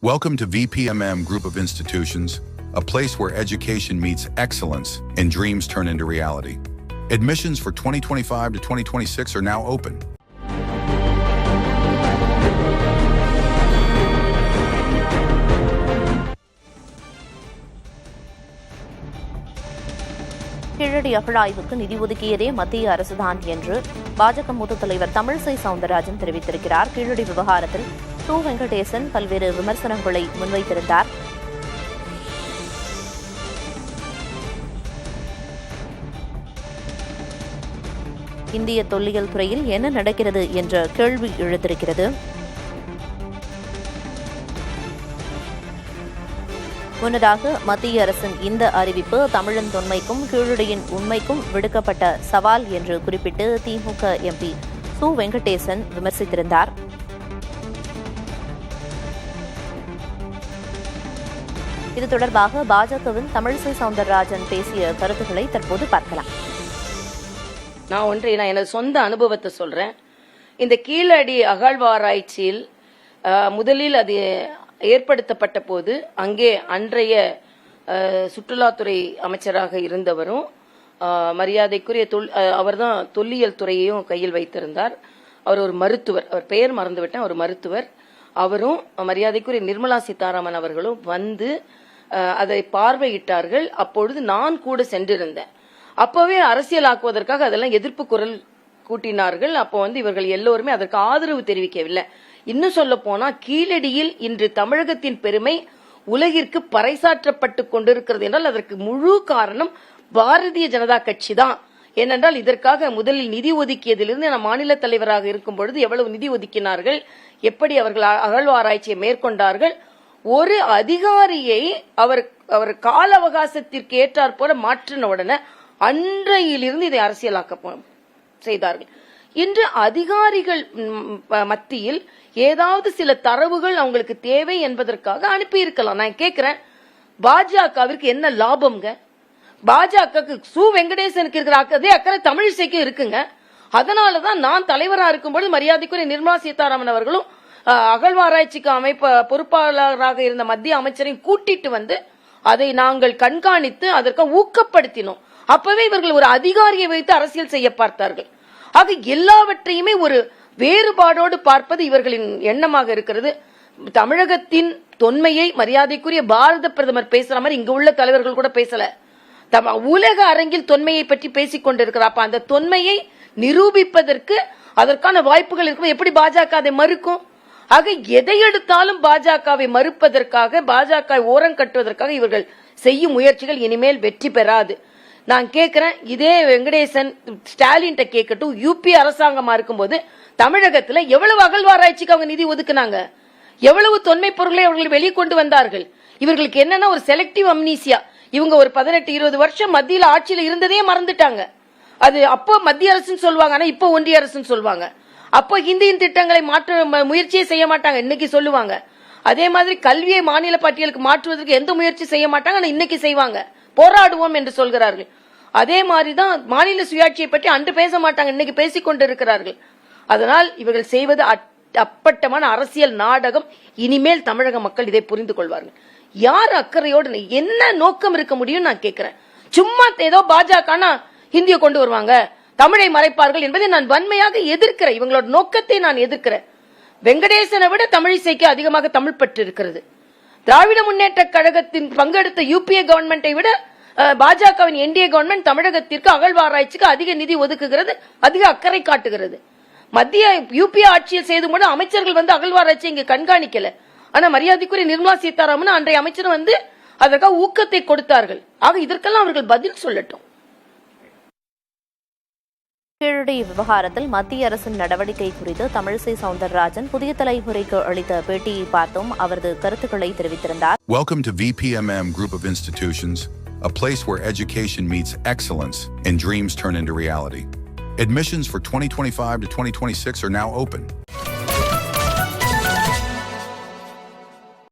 Welcome to VPMM Group of Institutions, a place where education meets excellence and dreams turn into reality. Admissions for 2025 to 2026 are now open. Keezhadi அகழாய்வுக்கு நிதி ஒதுக்கியதே மத்திய அரசுதான் என்று பாஜக மூத்த தலைவர் தமிழிசை சவுந்தரராஜன் தெரிவித்திருக்கிறார். கீழடி விவகாரத்தில் சு வெங்கடேசன் பல்வேறு விமர்சனங்களை முன்வைத்திருந்தார். இந்திய தொல்லியல் துறையில் என்ன நடக்கிறது என்ற கேள்வி எழுந்திருக்கிறது. முன்னதாக மத்திய அரசின் இந்த அறிவிப்பு தமிழன் தொன்மைக்கும் கீழடியின் உண்மைக்கும் விடுக்கப்பட்ட சவால் என்று குறிப்பிட்டு திமுக எம்பி சு வெங்கடேசன் விமர்சித்திருந்தார். இது தொடர்பாக பாஜகவின் தமிழிசை சவுந்தரராஜன் பேசிய கருத்துக்களை தற்போது பார்க்கலாம். நான் எனது சொந்த அனுபவத்தை சொல்றேன். இந்த கீழடி அகழ்வாராய்ச்சியில் முதலில் அது ஏற்படுத்தப்பட்ட போது அங்கே அன்றைய சுற்றுலாத்துறை அமைச்சராக இருந்தவரும் மரியாதைக்குரிய அவர்தான் தொல்லியல் துறையையும் கையில் வைத்திருந்தார். அவர் ஒரு மருத்துவர், அவர் பெயர் மறந்துவிட்டேன், ஒரு மருத்துவர். அவரும் மரியாதைக்குரிய நிர்மலா சீதாராமன் அவர்களும் வந்து அதை பார்வையிட்டார்கள். அப்பொழுது நான் கூட சென்றிருந்தேன். அப்பவே அரசியலாக்குவதற்காக அதெல்லாம் எதிர்ப்பு குரல் கூட்டினார்கள். அப்போ இவர்கள் எல்லோருமே அதற்கு ஆதரவு தெரிவிக்கவில்லை. இன்னும் சொல்ல போனா கீழடியில் இன்று தமிழகத்தின் பெருமை உலகிற்கு பறைசாற்றப்பட்டு கொண்டிருக்கிறது என்றால் அதற்கு முழு காரணம் பாரதிய ஜனதா கட்சி தான். ஏனென்றால் இதற்காக முதலில் நிதி ஒதுக்கியதிலிருந்து நான் மாநில தலைவராக இருக்கும் பொழுது எவ்வளவு நிதி ஒதுக்கினார்கள், எப்படி அவர்கள் அகழ்வாராய்ச்சியை மேற்கொண்டார்கள். ஒரு அதிகாரியை அவர் கால அவகாசத்திற்கு ஏற்றாற் போல மாற்றின உடனே அன்றையிலிருந்து இதை அரசியலாக்க செய்தார்கள். இன்று அதிகாரிகள் மத்தியில் ஏதாவது சில தரவுகள் அவங்களுக்கு தேவை என்பதற்காக அனுப்பியிருக்கலாம். நான் கேட்கிறேன், பாஜகவிற்கு என்ன லாபம்ங்க? பாஜகவுக்கு சு வெங்கடேசனுக்கு இருக்கிற அதே அக்கறை தமிழிசைக்கு இருக்குங்க. அதனாலதான் நான் தலைவரா இருக்கும்போது மரியாதைக்குரிய நிர்மலா சீதாராமன் அவர்களும் அகழ்வாராய்ச்சிக்கு பொறுப்பாளராக இருந்த மத்திய அமைச்சரையும் கூட்டிட்டு வந்து அதை நாங்கள் கண்காணித்து அதற்கு ஊக்கப்படுத்தினோம். அப்பவே இவர்கள் ஒரு அதிகாரியை வைத்து அரசியல் செய்ய பார்த்தார்கள். ஆக எல்லாவற்றையுமே ஒரு வேறுபாடோடு பார்ப்பது இவர்களின் எண்ணமாக இருக்கிறது. தமிழகத்தின் தொன்மையை மரியாதைக்குரிய பாரத பிரதமர் பேசுற மாதிரி இங்க உள்ள தலைவர்கள் கூட பேசல. உலக அரங்கில் தொன்மையை பற்றி பேசிக் கொண்டிருக்கிறார். அப்ப அந்த தொன்மையை நிரூபிப்பதற்கு அதற்கான வாய்ப்புகள் இருக்கும். எப்படி பாஜக அதை மறுக்கும்? ஆக எதை எடுத்தாலும் பாஜகவை மறுப்பதற்காக, பாஜக ஓரம் கட்டுவதற்காக இவர்கள் செய்யும் முயற்சிகள் இனிமேல் வெற்றி பெறாது. நான் கேட்கிறேன், இதே வெங்கடேசன் ஸ்டாலின் கேட்கட்டும், யூபி அரசாங்கமா இருக்கும்போது தமிழகத்துல எவ்வளவு அகழ்வாராய்ச்சிக்கு அவங்க நிதி ஒதுக்குனாங்க, எவ்வளவு தொன்மை பொருட்களை அவர்கள் வெளியே கொண்டு வந்தார்கள். இவர்களுக்கு என்னன்னா ஒரு செலக்டிவ் அம்னீசியா. இவங்க ஒரு 18-20 வருஷம் மத்தியில ஆட்சியில இருந்ததே மறந்துட்டாங்க. அது அப்போ மத்திய அரசுன்னு சொல்லுவாங்க, ஆனா இப்போ ஒன்றிய அரசுன்னு சொல்லுவாங்க. அப்போ இந்தியின் திட்டங்களை மாற்ற முயற்சியே செய்ய மாட்டாங்க, இன்னைக்கு சொல்லுவாங்க. அதே மாதிரி கல்வியை மாநில பட்டியலுக்கு மாற்றுவதற்கு எந்த முயற்சி செய்ய மாட்டாங்க, ஆனா இன்னைக்கு செய்வாங்க. போராடுவோம் என்று சொல்கிறார்கள். அதே மாதிரிதான் மாநில சுயாட்சியை பற்றி அன்று பேச மாட்டாங்க, இன்னைக்கு பேசிக் கொண்டிருக்கிறார்கள். அதனால் இவர்கள் செய்வது அப்பட்டமான அரசியல் நாடகம். இனிமேல் தமிழக மக்கள் இதை புரிந்து கொள்வார்கள். யார் அக்கறையோடு என்ன நோக்கம் இருக்க முடியும் நான் கேட்கிறேன். சும்மா ஏதோ பாஜக ஹிந்தியை கொண்டு வருவாங்க, தமிழை மறைப்பார்கள் என்பதை நான் வன்மையாக எதிர்க்கிறேன். இவங்களோட நோக்கத்தை நான் எதிர்க்கிறேன். வெங்கடேசனை விட தமிழிசைக்கு அதிகமாக தமிழ் பற்று இருக்கிறது. திராவிட முன்னேற்ற கழகத்தின் பங்கெடுத்த யூபிஏ கவர்மெண்டை விட பாஜகவின் என்டிஏ கவர்மெண்ட் தமிழகத்திற்கு அகழ்வாராய்ச்சிக்கு அதிக நிதி ஒதுக்குகிறது, அதிக அக்கறை காட்டுகிறது. மத்திய யூபிஏ ஆட்சியில் செய்து கூட அமைச்சர்கள் அகழ்வாராய்ச்சி இங்கு கண்காணிக்கல. ஆனா மரியாதைக்குரிய நிர்மலா சீதாராமன் அன்றைய அமைச்சர் அதற்காக ஊக்கத்தை கொடுத்தார்கள். ஆக இதற்கெல்லாம் அவர்கள் பதில் சொல்லட்டும். கீழடி விவகாரத்தில் மத்திய அரசின் நடவடிக்கை குறித்து தமிழிசை சவுந்தரராஜன் புதிய தலைமுறைக்கு அளித்த பேட்டியை பார்த்தோம். அவரது கருத்துக்களை தெரிவித்திருந்தார். Welcome to VPMM Group of Institutions, a place where education meets excellence and dreams turn into reality. Admissions for 2025 to 2026 are now open.